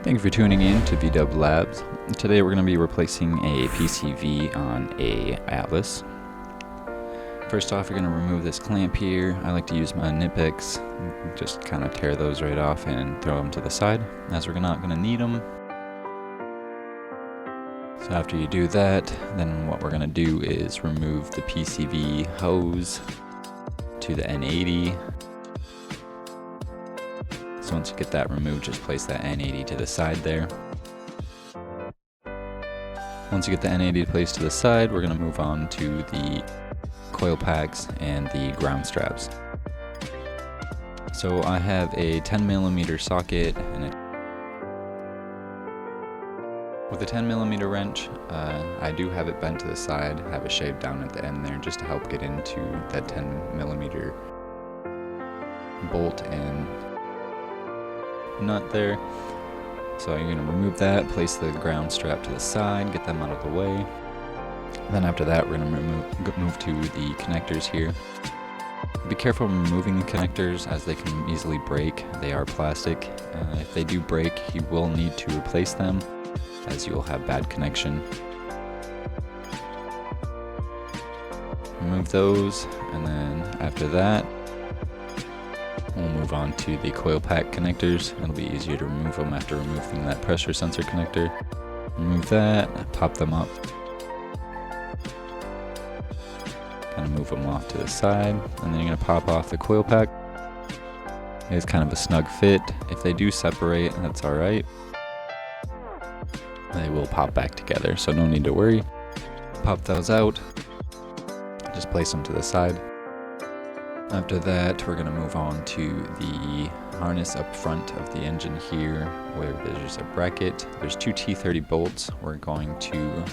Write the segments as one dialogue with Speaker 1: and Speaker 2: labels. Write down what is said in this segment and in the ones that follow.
Speaker 1: Thank you for tuning in to VDubLab. Today we're going to be replacing a PCV on a Atlas. First off, you're going to remove this clamp here. I like to use my nip picks, just kind of tear those right off and throw them to the side, as we're not going to need them. So after you do that, then what we're going to do is remove the PCV hose to the N80. So once you get that removed, just place that N80 to the side there. Once you get the N80 placed to the side, we're going to move on to the coil packs and the ground straps. So I have a 10mm socket and with a 10mm wrench, I do have it bent to the side, have it shaved down at the end there just to help get into that 10mm bolt and nut there. So you're going to remove that, place the ground strap to the side, get them out of the way. Then after that, we're going to move to the connectors here. Be careful when removing the connectors as they can easily break. They are plastic. If they do break, you will need to replace them as you will have bad connection. Remove those, and then after that, we'll move on to the coil pack connectors. It'll be easier to remove them after removing that pressure sensor connector. Remove that, pop them up. Kind of move them off to the side, and then you're going to pop off the coil pack. It's kind of a snug fit. If they do separate, that's alright. They will pop back together, so no need to worry. Pop those out. Just place them to the side. After that, we're going to move on to the harness up front of the engine here, where there's a bracket. There's two T30 bolts. We're going to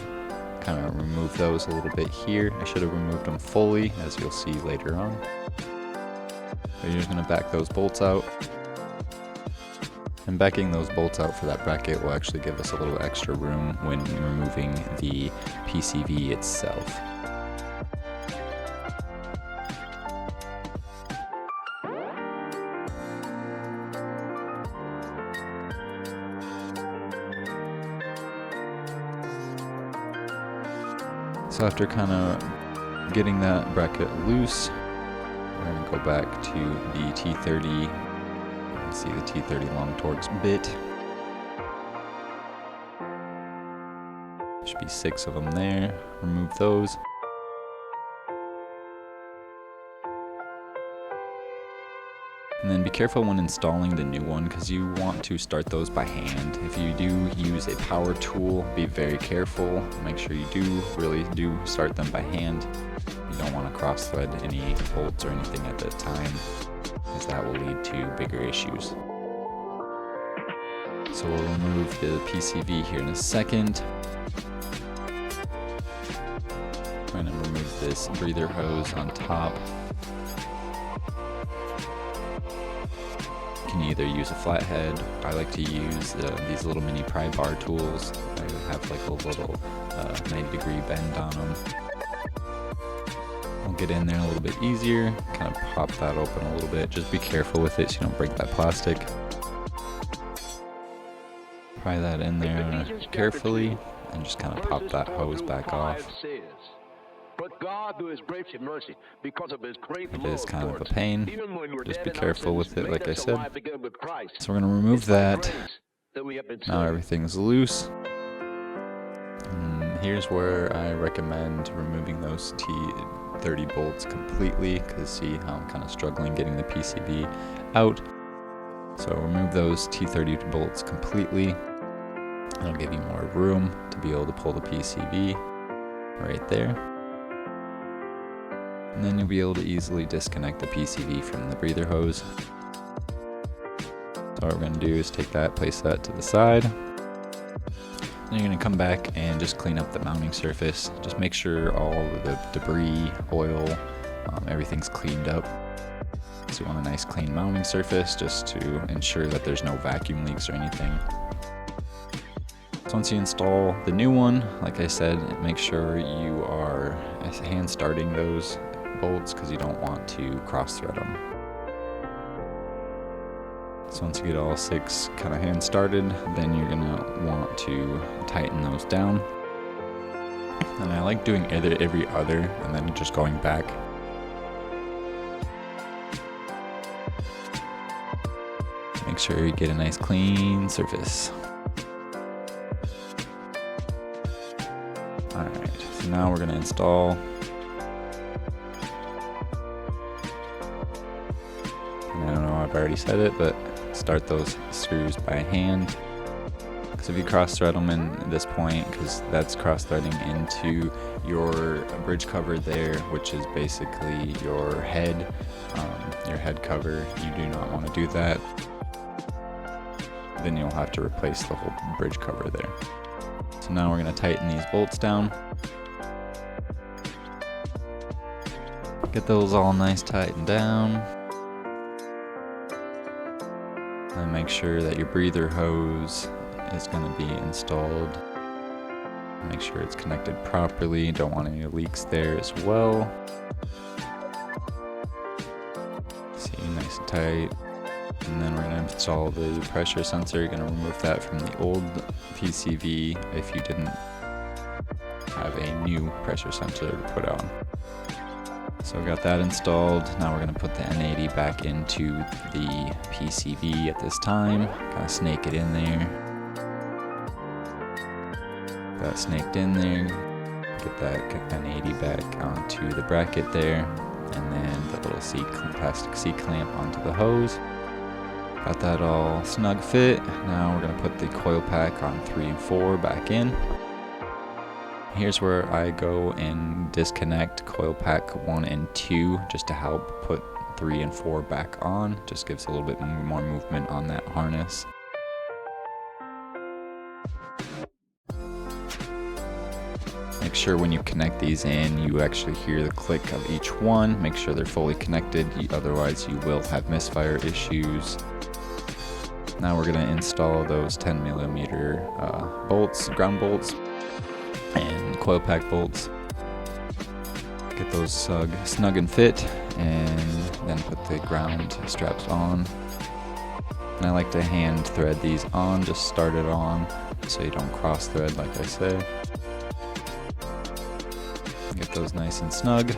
Speaker 1: kind of remove those a little bit here. I should have removed them fully, as you'll see later on. But you're just going to back those bolts out. And backing those bolts out for that bracket will actually give us a little extra room when removing the PCV itself. So after kind of getting that bracket loose, we're going to go back to the T30. You can see the T30 long Torx bit. Should be 6 of them there. Remove those. And then be careful when installing the new one, because you want to start those by hand. If you do use a power tool, be very careful. Make sure you really do start them by hand. You don't want to cross thread any bolts or anything at the time, as that will lead to bigger issues. So we'll remove the PCV here in a second. I'm going to remove this breather hose on top. You can either use a flathead. I like to use these little mini pry bar tools. They have like a little 90-degree bend on them. I'll get in there a little bit easier, kind of pop that open a little bit. Just be careful with it so you don't break that plastic. Pry that in there carefully and just kind of pop that hose back off.
Speaker 2: But God, through His grace and mercy, because of His great love,
Speaker 1: it is kind of a pain. Just be careful with it, like I said. So we're going to remove that. Now everything's loose. And here's where I recommend removing those T30 bolts completely, because see how I'm kind of struggling getting the PCV out. So remove those T30 bolts completely. It'll give you more room to be able to pull the PCV right there. And then you'll be able to easily disconnect the PCV from the breather hose. So what we're going to do is take that, place that to the side. Then you're going to come back and just clean up the mounting surface. Just make sure all of the debris, oil, everything's cleaned up. So you want a nice clean mounting surface just to ensure that there's no vacuum leaks or anything. So once you install the new one, like I said, make sure you are hand starting those bolts because you don't want to cross thread them. So once you get all 6 kind of hand started, then you're gonna want to tighten those down. And I like doing either every other and then just going back. Make sure you get a nice clean surface. Alright, so now we're gonna install. And I don't know, I've already said it, but start those screws by hand. Because if you cross-thread them in at this point, because that's cross-threading into your bridge cover there, which is basically your head cover. You do not want to do that. Then you'll have to replace the whole bridge cover there. So now we're going to tighten these bolts down. Get those all nice tightened down. And make sure that your breather hose is going to be installed. Make sure it's connected properly. Don't want any leaks there as well. See, nice and tight. And then we're going to install the pressure sensor. You're going to remove that from the old PCV if you didn't have a new pressure sensor to put on. So we got that installed. Now we're going to put the N80 back into the PCV at this time. Kind of snake it in there. Got snaked in there. Get that N80 back onto the bracket there. And then the little plastic C-clamp onto the hose. Got that all snug fit. Now we're going to put the coil pack on 3 and 4 back in. Here's where I go and disconnect coil pack 1 and 2 just to help put 3 and 4 back on. Just gives a little bit more movement on that harness. Make sure when you connect these in, you actually hear the click of each one. Make sure they're fully connected, otherwise you will have misfire issues. Now we're going to install those 10mm bolts, ground bolts, and coil pack bolts. Get those snug and fit, and then put the ground straps on. And I like to hand thread these on, just start it on so you don't cross thread like I say. Get those nice and snug.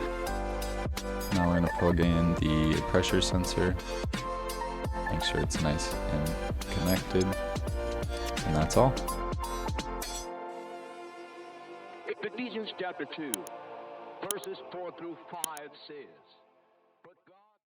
Speaker 1: Now we're going to plug in the pressure sensor. Make sure it's nice and connected. And that's all.
Speaker 2: Ephesians chapter 2, verses 4 through 5 says,